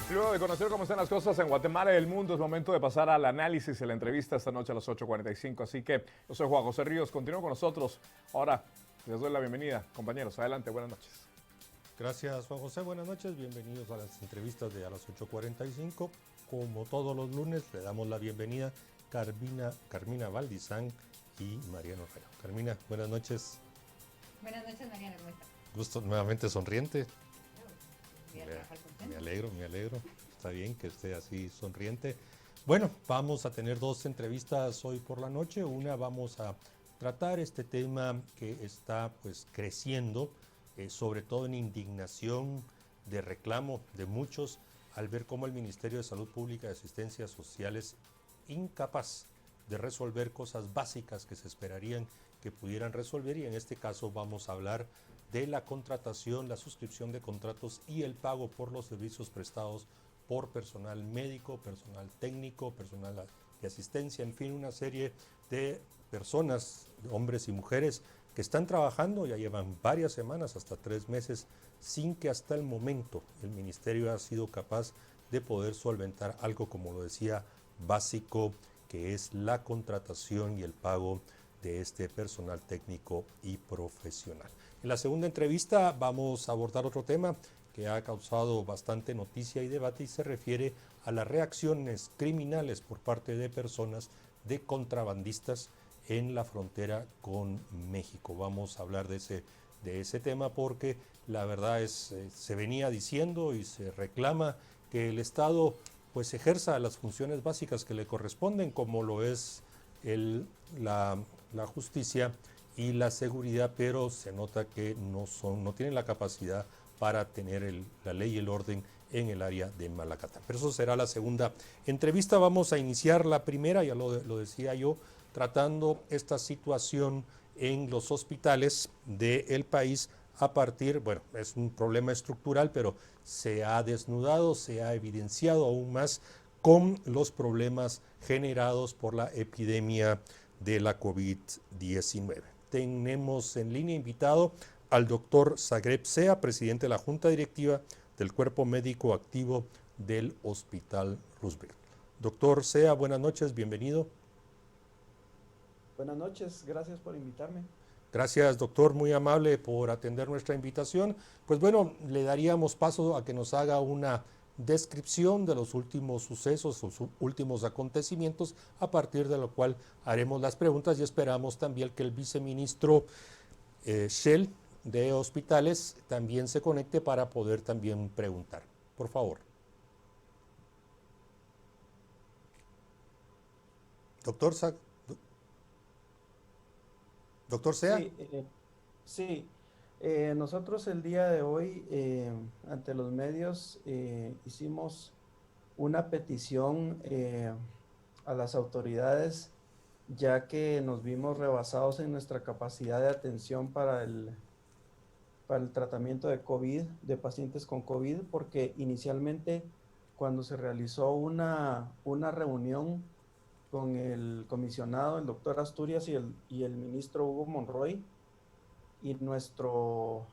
Luego de conocer cómo están las cosas en Guatemala y el mundo, es momento de pasar al análisis de la entrevista esta noche a las 8:45. Así que yo soy Juan José Ríos, continúo con nosotros. Ahora les doy la bienvenida. Compañeros, adelante, buenas noches. Gracias, Juan José. Buenas noches. Bienvenidos a las entrevistas de a las 8:45. Como todos los lunes, le damos la bienvenida a Carmina Valdizán y Mariano Herrera. Carmina, buenas noches. Buenas noches, Mariana, ¿cómo estás? Gusto nuevamente sonriente. Voy a trabajar contenta. Me alegro. Está bien que esté así sonriente. Bueno, vamos a tener dos entrevistas hoy por la noche. Una, vamos a tratar este tema que está pues creciendo, sobre todo en indignación de reclamo de muchos al ver cómo el Ministerio de Salud Pública y Asistencias Sociales incapaz de resolver cosas básicas que se esperarían que pudieran resolver, y en este caso vamos a hablar de la contratación, la suscripción de contratos y el pago por los servicios prestados por personal médico, personal técnico, personal de asistencia, en fin, una serie de personas, hombres y mujeres, que están trabajando, ya llevan varias semanas, hasta 3 meses, sin que hasta el momento el ministerio ha sido capaz de poder solventar algo, como lo decía, básico, que es la contratación y el pago de este personal técnico y profesional. En la segunda entrevista vamos a abordar otro tema que ha causado bastante noticia y debate, y se refiere a las reacciones criminales por parte de personas, de contrabandistas en la frontera con México. Vamos a hablar de ese tema porque la verdad es, se venía diciendo y se reclama que el Estado pues ejerza las funciones básicas que le corresponden, como lo es la justicia y la seguridad, pero se nota que no tienen la capacidad para tener la ley y el orden en el área de Malacatán. Pero eso será la segunda entrevista. Vamos a iniciar la primera, ya lo decía yo, tratando esta situación en los hospitales del país a partir, bueno, es un problema estructural, pero se ha desnudado, se ha evidenciado aún más con los problemas generados por la epidemia de la COVID-19. Tenemos en línea invitado al doctor Zagreb Sea, presidente de la Junta Directiva del Cuerpo Médico Activo del Hospital Roosevelt. Doctor Sea, buenas noches, bienvenido. Buenas noches, gracias por invitarme. Gracias, doctor, muy amable por atender nuestra invitación. Pues bueno, le daríamos paso a que nos haga una descripción de los últimos sucesos, los últimos acontecimientos, a partir de lo cual haremos las preguntas, y esperamos también que el viceministro Shell de Hospitales también se conecte para poder también preguntar. Por favor. Doctor Sea. Sí, nosotros el día de hoy ante los medios hicimos una petición a las autoridades, ya que nos vimos rebasados en nuestra capacidad de atención para el tratamiento de COVID, de pacientes con COVID, porque inicialmente cuando se realizó una reunión con el comisionado, el doctor Asturias y el ministro Hugo Monroy, y nuestro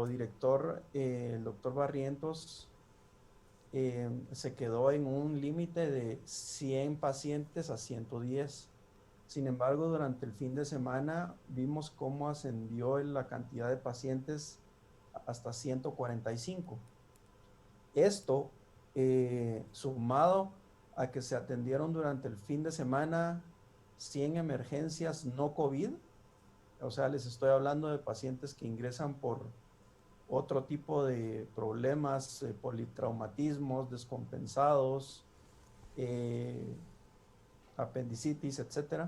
director, el doctor Barrientos, se quedó en un límite de 100 pacientes a 110. Sin embargo, durante el fin de semana vimos cómo ascendió la cantidad de pacientes hasta 145. Esto, sumado a que se atendieron durante el fin de semana 100 emergencias no COVID, o sea, les estoy hablando de pacientes que ingresan por otro tipo de problemas, politraumatismos descompensados, apendicitis, etc.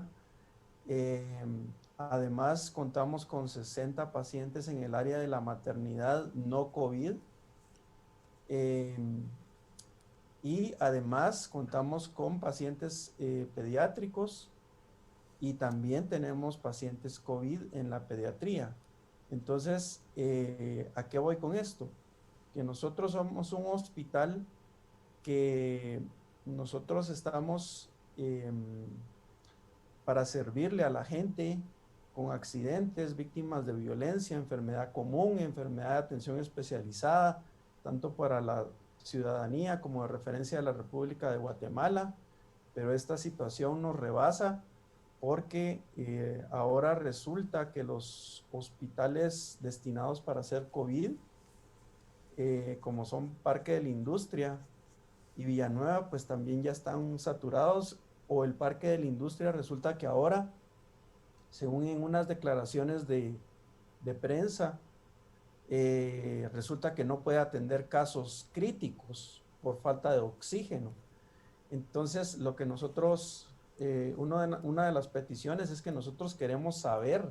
Además, contamos con 60 pacientes en el área de la maternidad no COVID. Y además contamos con pacientes pediátricos, y también tenemos pacientes COVID en la pediatría. Entonces, ¿a qué voy con esto? Que nosotros somos un hospital que nosotros estamos para servirle a la gente con accidentes, víctimas de violencia, enfermedad común, enfermedad de atención especializada, tanto para la ciudadanía como de referencia de la República de Guatemala, pero esta situación nos rebasa porque ahora resulta que los hospitales destinados para hacer COVID, como son Parque de la Industria y Villanueva, pues también ya están saturados, o el Parque de la Industria resulta que ahora, según en unas declaraciones de prensa, resulta que no puede atender casos críticos por falta de oxígeno. Entonces, lo que nosotros, una de las peticiones es que nosotros queremos saber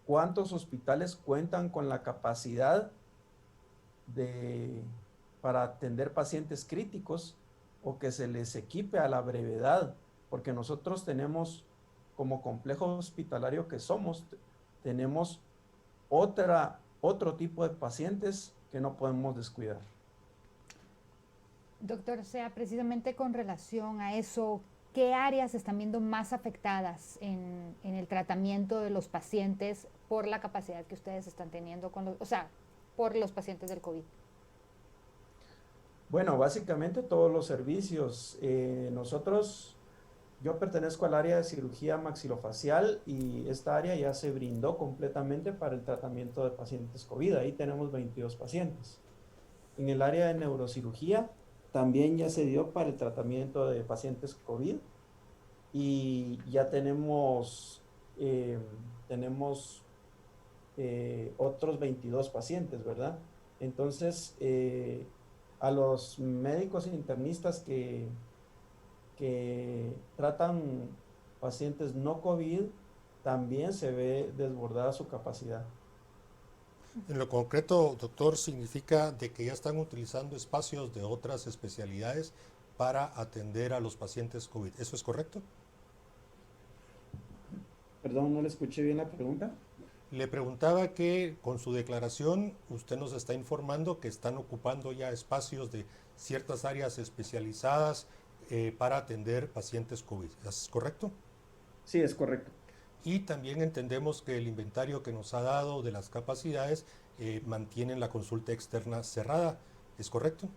cuántos hospitales cuentan con la capacidad para atender pacientes críticos o que se les equipe a la brevedad, porque nosotros tenemos, como complejo hospitalario que somos, tenemos otro tipo de pacientes que no podemos descuidar. Doctor, sea precisamente con relación a eso, ¿qué áreas se están viendo más afectadas en el tratamiento de los pacientes por la capacidad que ustedes están teniendo por los pacientes del COVID? Bueno, básicamente todos los servicios. Yo pertenezco al área de cirugía maxilofacial y esta área ya se brindó completamente para el tratamiento de pacientes COVID. Ahí tenemos 22 pacientes. En el área de neurocirugía también ya se dio para el tratamiento de pacientes COVID y ya tenemos otros 22 pacientes, ¿verdad? Entonces, a los médicos internistas que tratan pacientes no COVID, también se ve desbordada su capacidad. En lo concreto, doctor, significa de que ya están utilizando espacios de otras especialidades para atender a los pacientes COVID. ¿Eso es correcto? Perdón, no le escuché bien la pregunta. Le preguntaba que con su declaración usted nos está informando que están ocupando ya espacios de ciertas áreas especializadas para atender pacientes COVID. ¿Es correcto? Sí, es correcto. Y también entendemos que el inventario que nos ha dado de las capacidades mantienen la consulta externa cerrada. ¿Es correcto?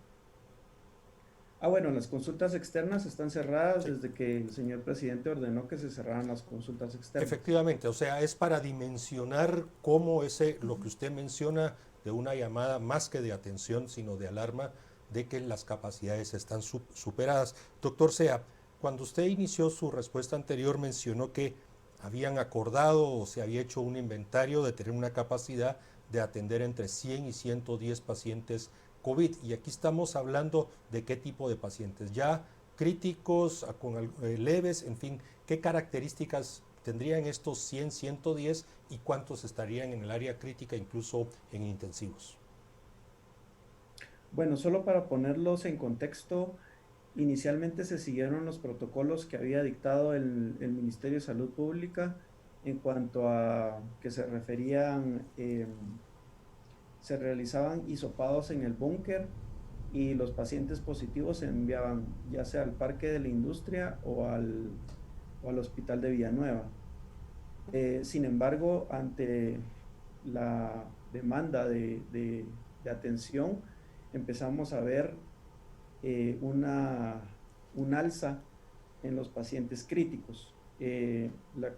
Bueno, las consultas externas están cerradas Sí. desde que el señor presidente ordenó que se cerraran las consultas externas. Efectivamente, o sea, es para dimensionar cómo lo que usted menciona de una llamada más que de atención, sino de alarma, de que las capacidades están superadas. Doctor Sea, cuando usted inició su respuesta anterior mencionó que habían acordado o se había hecho un inventario de tener una capacidad de atender entre 100 y 110 pacientes COVID. Y aquí estamos hablando de qué tipo de pacientes, ya críticos, con leves, en fin, qué características tendrían estos 100, 110 y cuántos estarían en el área crítica, incluso en intensivos. Bueno, solo para ponerlos en contexto, inicialmente se siguieron los protocolos que había dictado el Ministerio de Salud Pública en cuanto a que se referían, se realizaban hisopados en el búnker y los pacientes positivos se enviaban ya sea al Parque de la Industria o al Hospital de Villanueva. Sin embargo, ante la demanda de atención, empezamos a ver un alza en los pacientes críticos.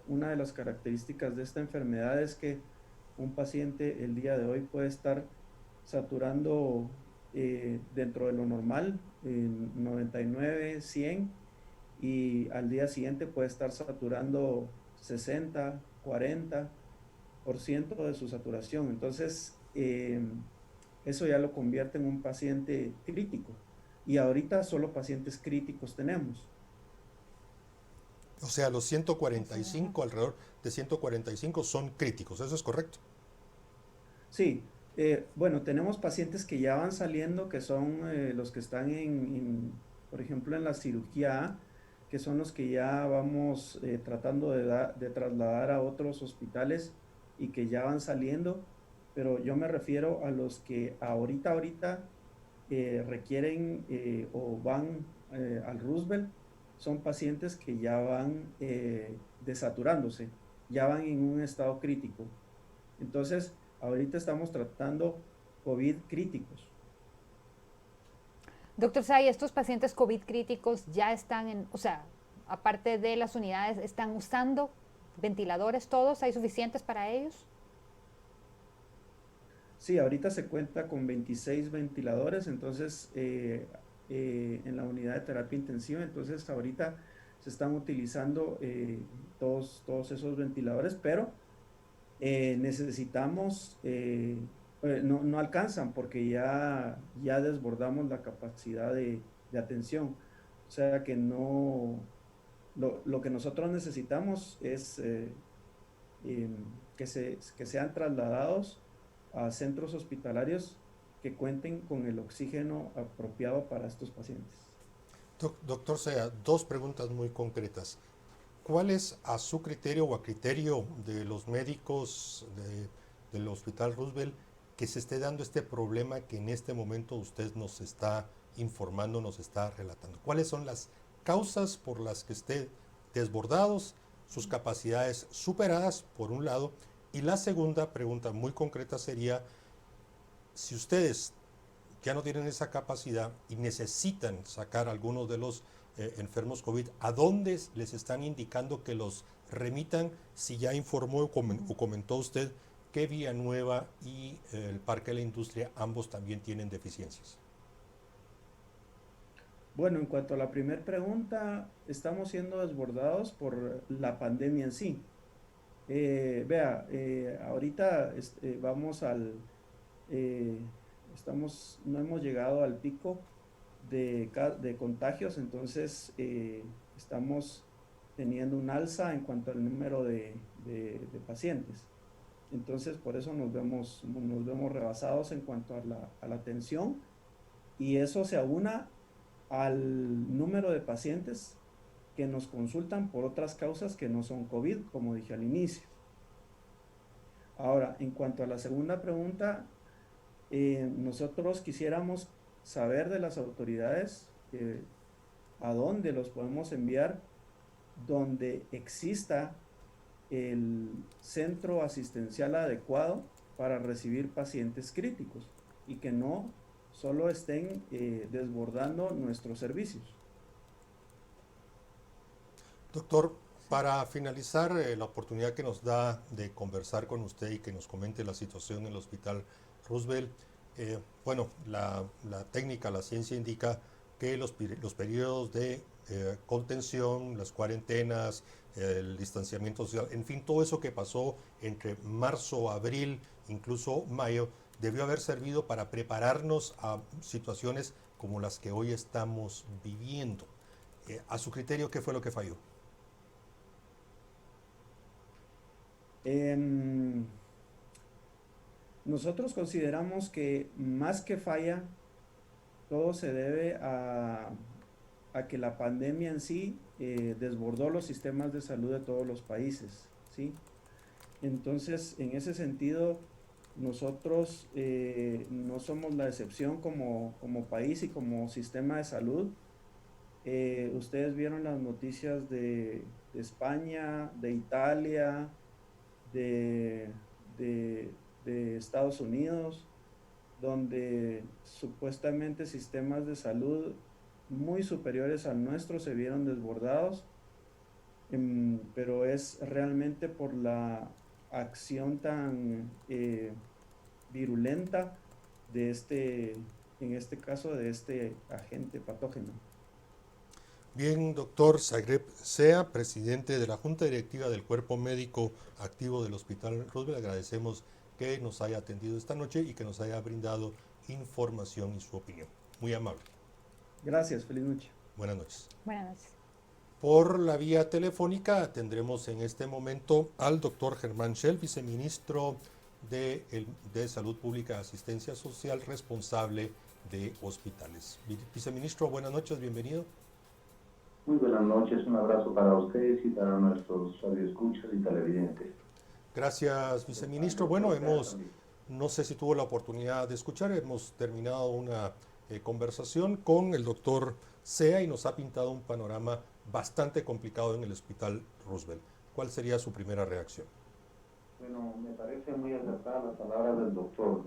Una de las características de esta enfermedad es que un paciente el día de hoy puede estar saturando dentro de lo normal, 99, 100, y al día siguiente puede estar saturando 60, 40% de su saturación. Entonces, eso ya lo convierte en un paciente crítico. Y ahorita solo pacientes críticos tenemos. O sea, los 145, alrededor de 145 son críticos, ¿eso es correcto? Sí, bueno, tenemos pacientes que ya van saliendo, que son los que están por ejemplo, en la cirugía A, que son los que ya vamos tratando de trasladar a otros hospitales y que ya van saliendo, pero yo me refiero a los que ahorita requieren o van al Roosevelt. Son pacientes que ya van desaturándose, ya van en un estado crítico. Entonces, ahorita estamos tratando COVID críticos. Doctor Say, estos pacientes COVID críticos ya están en, o sea, aparte de las unidades, ¿están usando ventiladores todos? ¿Hay suficientes para ellos? Sí, ahorita se cuenta con 26 ventiladores, entonces en la unidad de terapia intensiva, entonces ahorita se están utilizando todos esos ventiladores, pero necesitamos, no alcanzan porque ya desbordamos la capacidad de atención. O sea que no, lo que nosotros necesitamos es que sean trasladados a centros hospitalarios que cuenten con el oxígeno apropiado para estos pacientes. Doctor Sea, dos preguntas muy concretas. ¿Cuál es a su criterio o a criterio de los médicos del Hospital Roosevelt que se esté dando este problema que en este momento usted nos está informando, nos está relatando? ¿Cuáles son las causas por las que esté desbordados, sus capacidades superadas, por un lado? Y la segunda pregunta muy concreta sería, si ustedes ya no tienen esa capacidad y necesitan sacar a algunos de los enfermos COVID, ¿a dónde les están indicando que los remitan? Si ya informó o comentó usted que Villanueva y el Parque de la Industria ambos también tienen deficiencias. Bueno, en cuanto a la primera pregunta, estamos siendo desbordados por la pandemia en sí. Ahorita vamos no hemos llegado al pico de contagios, entonces estamos teniendo un alza en cuanto al número de pacientes. Entonces, por eso nos vemos rebasados en cuanto a la atención, y eso se aúna al número de pacientes que nos consultan por otras causas que no son COVID, como dije al inicio. Ahora, en cuanto a la segunda pregunta, nosotros quisiéramos saber de las autoridades a dónde los podemos enviar, donde exista el centro asistencial adecuado para recibir pacientes críticos y que no solo estén desbordando nuestros servicios. Doctor, para finalizar, la oportunidad que nos da de conversar con usted y que nos comente la situación en el Hospital Roosevelt, bueno, la técnica, la ciencia indica que los periodos de contención, las cuarentenas, el distanciamiento social, en fin, todo eso que pasó entre marzo, abril, incluso mayo, debió haber servido para prepararnos a situaciones como las que hoy estamos viviendo. A su criterio, ¿qué fue lo que falló? Nosotros consideramos que más que falla, todo se debe a que la pandemia en sí desbordó los sistemas de salud de todos los países, ¿sí? Entonces, en ese sentido, nosotros no somos la excepción como país y como sistema de salud. Ustedes vieron las noticias de España, de Italia, de Estados Unidos, donde supuestamente sistemas de salud muy superiores al nuestro se vieron desbordados, pero es realmente por la acción tan virulenta en este caso, de este agente patógeno. Bien, doctor Zagreb Sea, presidente de la Junta Directiva del Cuerpo Médico Activo del Hospital Roosevelt, agradecemos que nos haya atendido esta noche y que nos haya brindado información y su opinión. Muy amable. Gracias, feliz noche. Buenas noches. Buenas noches. Por la vía telefónica tendremos en este momento al doctor Germán Schell, viceministro de Salud Pública y Asistencia Social, responsable de hospitales. Viceministro, buenas noches, bienvenido. Muy buenas noches, un abrazo para ustedes y para nuestros radioescuchas y televidentes. Gracias, viceministro. Bueno, no sé si tuvo la oportunidad de escuchar, hemos terminado una conversación con el doctor Sea y nos ha pintado un panorama bastante complicado en el Hospital Roosevelt. ¿Cuál sería su primera reacción? Bueno, me parece muy acertada la palabra del doctor.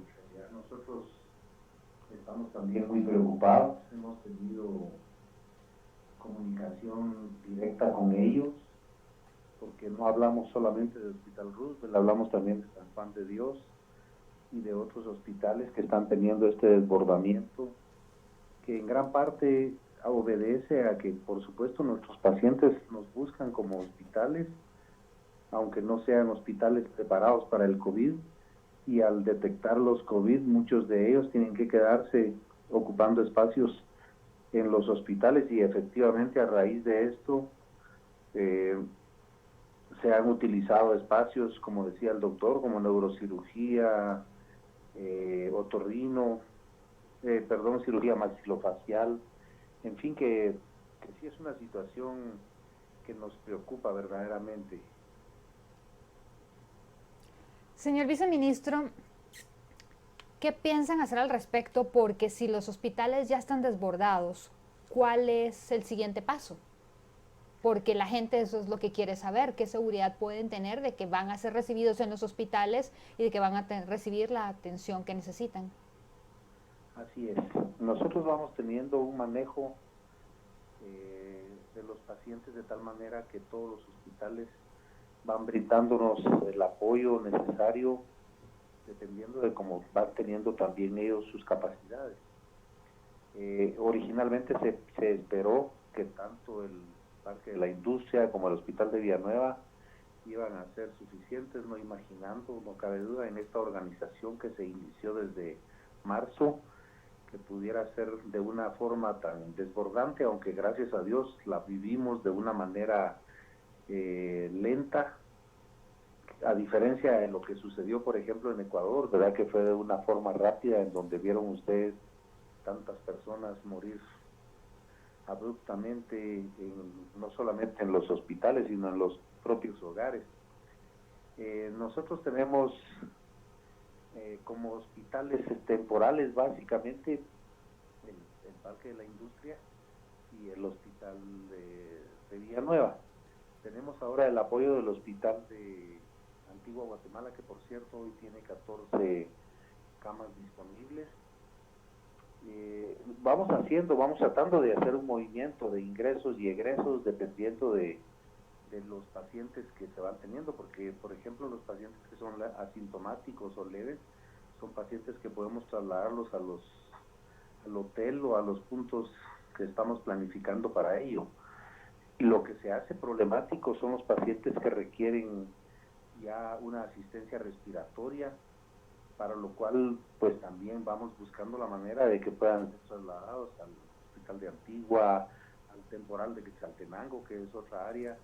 Nosotros Estamos también muy preocupados, hemos tenido comunicación directa con ellos, porque no hablamos solamente del Hospital Roosevelt, hablamos también de San Juan de Dios y de otros hospitales que están teniendo este desbordamiento, que en gran parte obedece a que, por supuesto, nuestros pacientes nos buscan como hospitales, aunque no sean hospitales preparados para el COVID, y al detectar los COVID, muchos de ellos tienen que quedarse ocupando espacios en los hospitales, y efectivamente a raíz de esto se han utilizado espacios, como decía el doctor, como neurocirugía, cirugía maxilofacial, en fin, que sí es una situación que nos preocupa verdaderamente. Señor viceministro, ¿qué piensan hacer al respecto? Porque si los hospitales ya están desbordados, ¿cuál es el siguiente paso? Porque la gente eso es lo que quiere saber, qué seguridad pueden tener de que van a ser recibidos en los hospitales y de que van a recibir la atención que necesitan. Así es. Nosotros vamos teniendo un manejo de los pacientes de tal manera que todos los hospitales van brindándonos el apoyo necesario dependiendo de cómo van teniendo también ellos sus capacidades. Originalmente se esperó que tanto el Parque de la Industria como el Hospital de Villanueva iban a ser suficientes, no imaginando, no cabe duda, en esta organización que se inició desde marzo, que pudiera ser de una forma tan desbordante, aunque gracias a Dios la vivimos de una manera lenta, a diferencia de lo que sucedió, por ejemplo, en Ecuador, ¿verdad? Que fue de una forma rápida, en donde vieron ustedes tantas personas morir abruptamente, no solamente en los hospitales, sino en los propios hogares. Nosotros tenemos como hospitales temporales básicamente el Parque de la Industria y el Hospital de Villanueva. Tenemos ahora el apoyo del Hospital de Antigua Guatemala, que por cierto hoy tiene 14 camas disponibles. Vamos tratando de hacer un movimiento de ingresos y egresos dependiendo de los pacientes que se van teniendo, porque por ejemplo los pacientes que son asintomáticos o leves son pacientes que podemos trasladarlos al hotel o a los puntos que estamos planificando para ello. Y lo que se hace problemático son los pacientes que requieren ya una asistencia respiratoria, para lo cual pues también vamos buscando la manera de que puedan ser trasladados al Hospital de Antigua, al temporal de Quetzaltenango, que es otra área,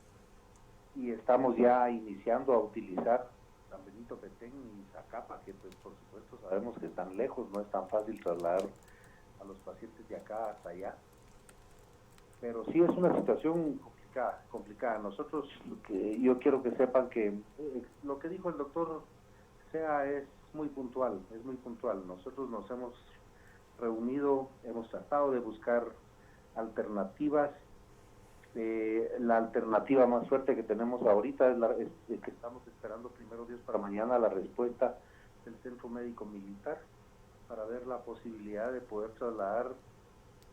y estamos ya iniciando a utilizar San Benito Petén y Zacapa, que pues por supuesto sabemos que están lejos, no es tan fácil trasladar a los pacientes de acá hasta allá, pero sí es una situación complicada. Nosotros, yo quiero que sepan que lo que dijo el doctor Sea es muy puntual. Nosotros nos hemos reunido, hemos tratado de buscar alternativas. La alternativa más fuerte que tenemos ahorita es que estamos esperando, primero Dios, para mañana la respuesta del Centro Médico Militar para ver la posibilidad de poder trasladar,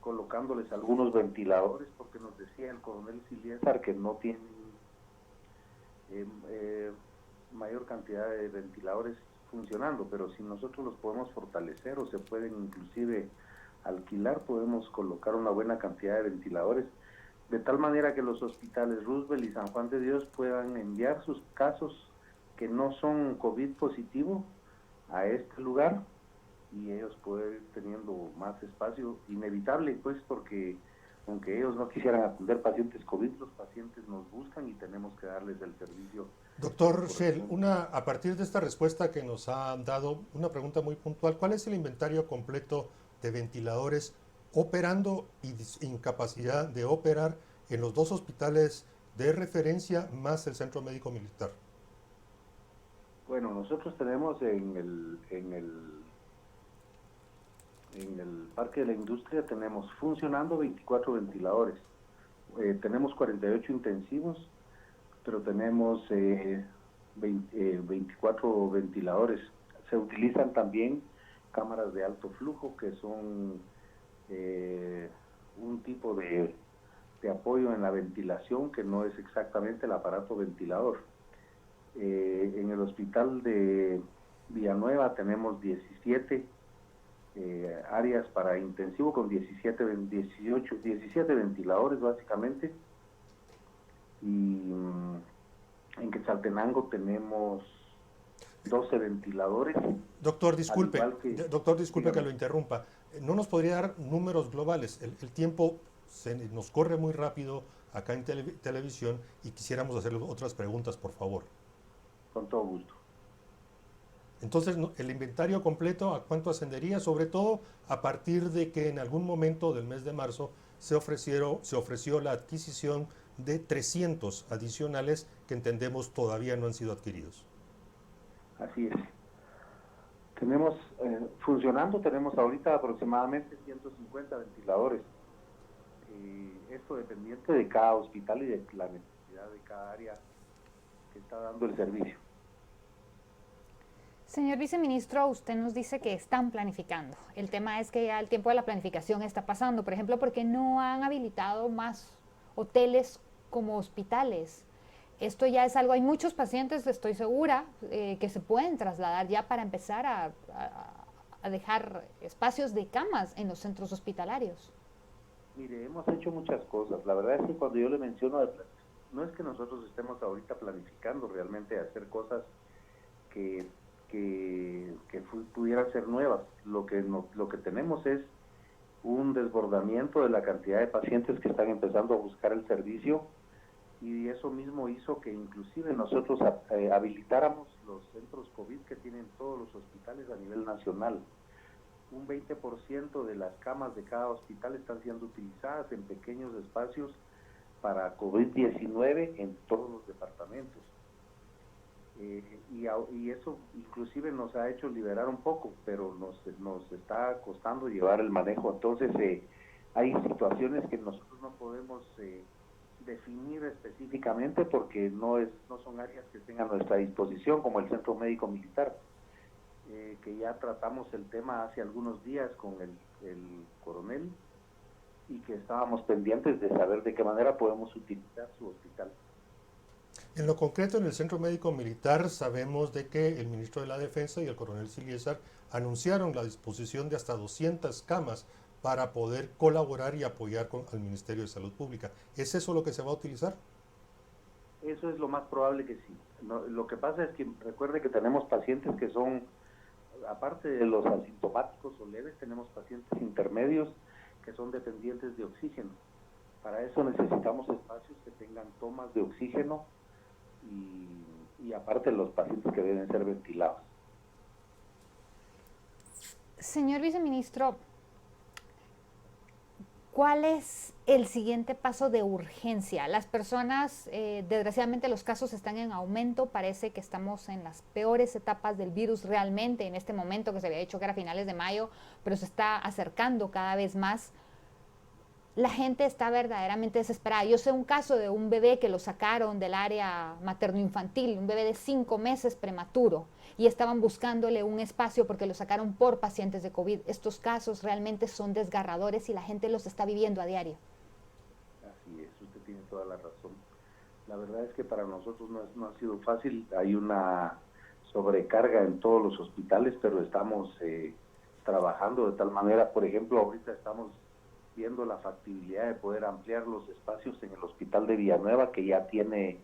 colocándoles algunos ventiladores, porque nos decía el coronel Siliesar que no tienen mayor cantidad de ventiladores funcionando, pero si nosotros los podemos fortalecer o se pueden inclusive alquilar, podemos colocar una buena cantidad de ventiladores, de tal manera que los hospitales Roosevelt y San Juan de Dios puedan enviar sus casos que no son COVID positivo a este lugar y ellos pueden ir teniendo más espacio, inevitable pues, porque aunque ellos no quisieran atender pacientes COVID, los pacientes nos buscan y tenemos que darles el servicio. Doctor Schell, a partir de esta respuesta que nos ha dado, una pregunta muy puntual: ¿cuál es el inventario completo de ventiladores operando y incapacidad de operar en los dos hospitales de referencia más el Centro Médico Militar? Bueno, nosotros tenemos en el Parque de la Industria tenemos funcionando 24 ventiladores, tenemos 48 intensivos, pero tenemos 24 ventiladores. Se utilizan también cámaras de alto flujo, que son un tipo de apoyo en la ventilación que no es exactamente el aparato ventilador. En el hospital de Villanueva tenemos 17 áreas para intensivo con 17 ventiladores básicamente, y en Quetzaltenango tenemos 12 ventiladores. Doctor, disculpe, Dígame. que lo interrumpa. ¿No nos podría dar números globales? El tiempo nos corre muy rápido acá en televisión y quisiéramos hacerle otras preguntas, por favor. Con todo gusto. Entonces, el inventario completo, ¿a cuánto ascendería? Sobre todo a partir de que en algún momento del mes de marzo se ofreció la adquisición de 300 adicionales que entendemos todavía no han sido adquiridos. Así es. Tenemos funcionando, tenemos ahorita aproximadamente 150 ventiladores. Esto dependiente de cada hospital y de la necesidad de cada área que está dando el servicio. Señor viceministro, usted nos dice que están planificando. El tema es que ya el tiempo de la planificación está pasando. Por ejemplo, ¿por qué no han habilitado más hoteles como hospitales? Esto ya es algo, hay muchos pacientes, estoy segura, que se pueden trasladar ya para empezar a dejar espacios de camas en los centros hospitalarios. Mire, hemos hecho muchas cosas. La verdad es que cuando yo le menciono, no es que nosotros estemos ahorita planificando realmente hacer cosas que pudieran ser nuevas. Lo que tenemos es un desbordamiento de la cantidad de pacientes que están empezando a buscar el servicio, y eso mismo hizo que inclusive nosotros habilitáramos los centros COVID que tienen todos los hospitales a nivel nacional. Un 20% de las camas de cada hospital están siendo utilizadas en pequeños espacios para COVID-19 en todos los departamentos. Y eso inclusive nos ha hecho liberar un poco, pero nos está costando llevar el manejo. Entonces hay situaciones que nosotros no podemos definir específicamente porque no son áreas que estén a nuestra disposición, como el Centro Médico Militar, que ya tratamos el tema hace algunos días con el coronel, y que estábamos pendientes de saber de qué manera podemos utilizar su hospital. En lo concreto, en el Centro Médico Militar sabemos de que el ministro de la Defensa y el coronel Siliesar anunciaron la disposición de hasta 200 camas para poder colaborar y apoyar al Ministerio de Salud Pública. ¿Es eso lo que se va a utilizar? Eso es lo más probable que sí. No, lo que pasa es que recuerde que tenemos pacientes que son, aparte de los asintomáticos o leves, tenemos pacientes intermedios que son dependientes de oxígeno. Para eso necesitamos espacios que tengan tomas de oxígeno y aparte los pacientes que deben ser ventilados. Señor viceministro, ¿cuál es el siguiente paso de urgencia? Las personas, desgraciadamente los casos están en aumento, parece que estamos en las peores etapas del virus realmente en este momento, que se había dicho que era finales de mayo, pero se está acercando cada vez más. La gente está verdaderamente desesperada. Yo sé un caso de un bebé que lo sacaron del área materno-infantil, un bebé de 5 meses prematuro, y estaban buscándole un espacio porque lo sacaron por pacientes de COVID. Estos casos realmente son desgarradores y la gente los está viviendo a diario. Así es, usted tiene toda la razón. La verdad es que para nosotros no ha sido fácil. Hay una sobrecarga en todos los hospitales, pero estamos trabajando de tal manera. Por ejemplo, ahorita estamos viendo la factibilidad de poder ampliar los espacios en el hospital de Villanueva, que ya tiene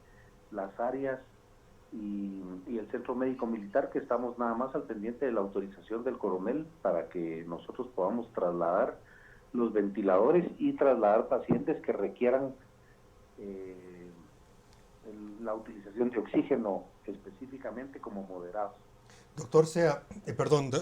las áreas, y el Centro Médico Militar, que estamos nada más al pendiente de la autorización del coronel para que nosotros podamos trasladar los ventiladores y trasladar pacientes que requieran la utilización de oxígeno específicamente como moderados. Doctor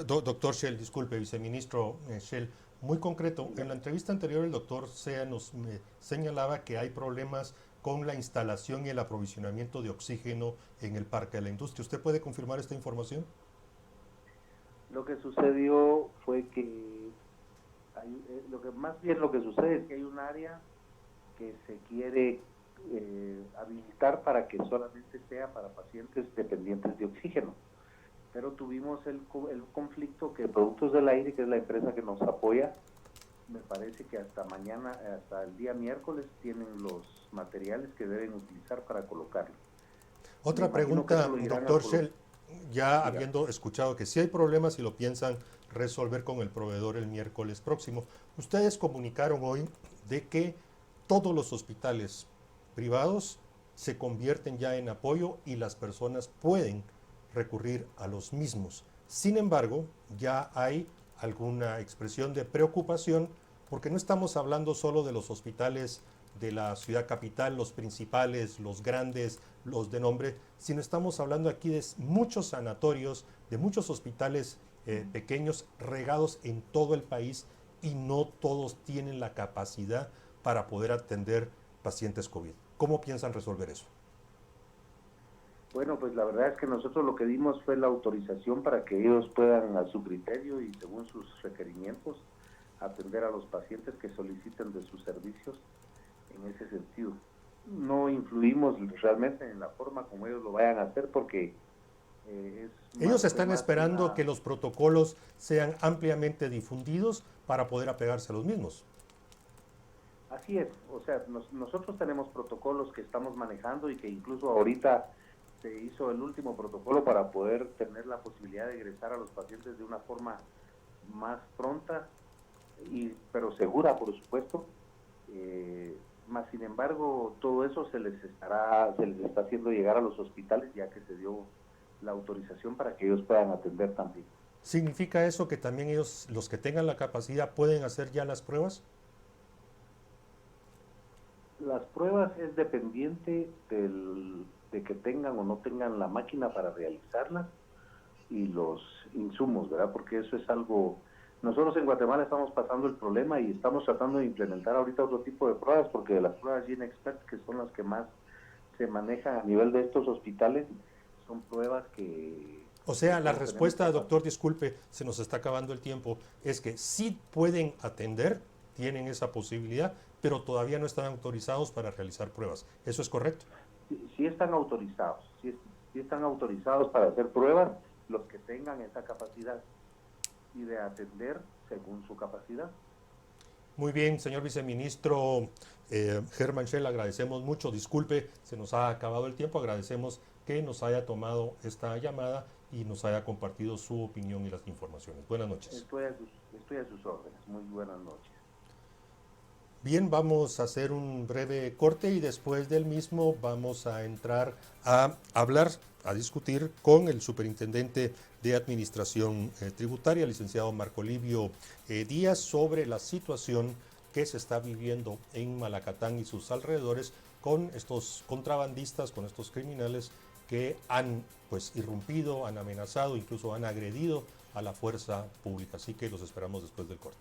doctor Schell, disculpe, viceministro Schell, muy concreto, en la entrevista anterior el doctor Sea nos señalaba que hay problemas con la instalación y el aprovisionamiento de oxígeno en el Parque de la Industria. ¿Usted puede confirmar esta información? Lo que sucedió fue que lo que sucede es que hay un área que se quiere habilitar para que solamente sea para pacientes dependientes de oxígeno. pero tuvimos el conflicto que Productos del Aire, que es la empresa que nos apoya, me parece que hasta mañana, hasta el día miércoles, tienen los materiales que deben utilizar para colocarlo. Otra Me imagino que pregunta, eso lo irán a doctor colo- Shell, ya Diga. habiendo escuchado que si hay problemas y lo piensan resolver con el proveedor el miércoles próximo, ustedes comunicaron hoy de que todos los hospitales privados se convierten ya en apoyo y las personas pueden recurrir a los mismos. Sin embargo, ya hay alguna expresión de preocupación porque no estamos hablando solo de los hospitales de la ciudad capital, los principales, los grandes, los de nombre, sino estamos hablando aquí de muchos sanatorios, de muchos hospitales pequeños regados en todo el país y no todos tienen la capacidad para poder atender pacientes COVID. ¿Cómo piensan resolver eso? Bueno, pues la verdad es que nosotros lo que dimos fue la autorización para que ellos puedan, a su criterio y según sus requerimientos, atender a los pacientes que soliciten de sus servicios en ese sentido. No influimos realmente en la forma como ellos lo vayan a hacer porque ellos están esperando que los protocolos sean ampliamente difundidos para poder apegarse a los mismos. Así es, o sea, nosotros tenemos protocolos que estamos manejando y que incluso ahorita se hizo el último protocolo para poder tener la posibilidad de egresar a los pacientes de una forma más pronta, pero segura, por supuesto. Más sin embargo, todo eso se les está haciendo llegar a los hospitales ya que se dio la autorización para que ellos puedan atender también. ¿Significa eso que también ellos, los que tengan la capacidad, pueden hacer ya las pruebas? Las pruebas es dependiente de que tengan o no tengan la máquina para realizarlas y los insumos, ¿verdad? Porque eso es algo... Nosotros en Guatemala estamos pasando el problema y estamos tratando de implementar ahorita otro tipo de pruebas porque las pruebas GeneXpert, que son las que más se manejan a nivel de estos hospitales, son pruebas que... O sea, la respuesta, doctor, disculpe, se nos está acabando el tiempo, es que sí pueden atender, tienen esa posibilidad, pero todavía no están autorizados para realizar pruebas. ¿Eso es correcto? Sí están autorizados, sí están autorizados para hacer pruebas los que tengan esa capacidad y de atender según su capacidad. Muy bien, señor viceministro Germán Shell, agradecemos mucho. Disculpe, se nos ha acabado el tiempo. Agradecemos que nos haya tomado esta llamada y nos haya compartido su opinión y las informaciones. Buenas noches. Estoy a sus órdenes. Muy buenas noches. Bien, vamos a hacer un breve corte y después del mismo vamos a entrar a hablar, a discutir con el superintendente de Administración Tributaria, licenciado Marco Livio Díaz, sobre la situación que se está viviendo en Malacatán y sus alrededores con estos contrabandistas, con estos criminales que han irrumpido, han amenazado, incluso han agredido a la fuerza pública. Así que los esperamos después del corte.